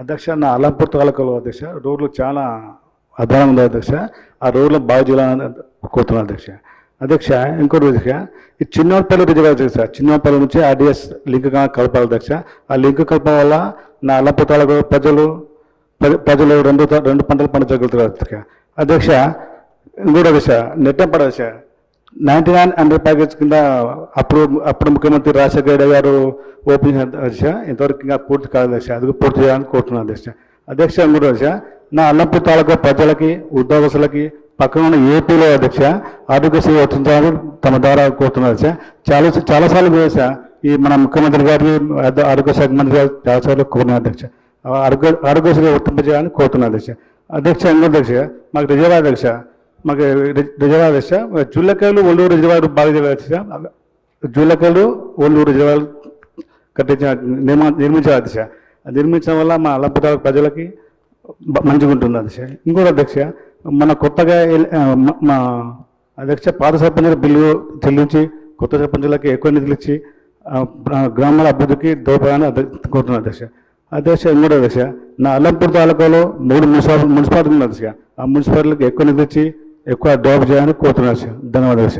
అధ్యక్ష, నా అల్లంపూర్ తాలూకాలో అధ్యక్ష రోడ్లు చాలా అధ్వానం ఉంది అధ్యక్ష. ఆ రోడ్లు బాగా చేయాలని కోరుతున్నాను అధ్యక్ష. అధ్యక్ష, ఇంకోటి అధ్యక్ష, ఈ చిన్నపల్లి రిజర్వ్ అధ్యక్ష, చిన్నపల్లి నుంచి ఆర్డీఎస్ లింక్ కలపాలి అధ్యక్ష. ఆ లింక్ కలపడం వల్ల నా అల్లంపూర్ తాలూకా ప్రజలు రెండు పంటలు పండించగలుగుతారు అధ్యక్ష. అధ్యక్ష, ఇంకోటి అధ్యక్ష, నెట్టంపడ అధ్యక్ష 99 100 ప్యాకేజ్ కింద అప్పుడు ముఖ్యమంత్రి రాజశేఖర రెడ్డి గారు ఓపెన్ అధ్యక్ష. ఇంతవరకు ఇంకా పూర్తి కాదు అధ్యక్ష. అది పూర్తి చేయాలని కోరుతున్నాను అధ్యక్ష. అధ్యక్ష, ఇంకోటి అధ్యక్ష, నా అల్లంపూర్ తాలూకా ప్రజలకి ఉద్యోగస్తులకి పక్కన ఉన్న ఏపీలో అధ్యక్ష ఆరోగ్యశ్రీ వర్తించాలని తమ ద్వారా కోరుతున్నారు అధ్యక్ష. చాలాసార్లు అధ్యక్ష ఈ మన ముఖ్యమంత్రి గారికి ఆరోగ్య శాఖ మంత్రి గారు చాలాసార్లు కోరుతున్నారు అధ్యక్ష. ఆరోగ్యశ్రీ వర్తింపజేయాలని కోరుతున్నారు అధ్యక్ష. అధ్యక్ష, ఇంకోటి అధ్యక్ష, మాకు రిజర్వాయర్ అధ్యక్ష, మాకు రిజర్వాయర్ అధ్యక్ష, జూలకాయలు ఒల్లూరు రిజర్వాయర్ బాగా అధ్యక్ష. జూలకాయలు ఒల్లూరు రిజర్వాయర్ నిర్మించాలి అధ్యక్ష. నిర్మించడం వల్ల మా అల్లంపూర్ తాలూకా ప్రజలకి మంచిగా ఉంటుంది అధ్యక్ష. ఇంకోటి అధ్యక్ష, మన కొత్తగా మా అధ్యక్ష పాత సర్పంచుల బిల్లు చెల్లించి కొత్త సర్పంచులకి ఎక్కువ నిధులు ఇచ్చి గ్రామాల అభివృద్ధికి దోహదపడాలని కోరుతున్నాను అధ్యక్ష. అధ్యక్ష, ఇంకోటి అధ్యక్ష, నా అల్లంపూర్ తాలూకాలో 3 మున్సిపాలిటీ ఉంది అధ్యక్ష. ఆ మున్సిపాలిటీలకు ఎక్కువ నిధులు ఇచ్చి ఎక్కువ డెవలప్ చేయాలని కోరుతున్నాను అధ్యక్ష. ధన్యవాదాలు అధ్యక్ష.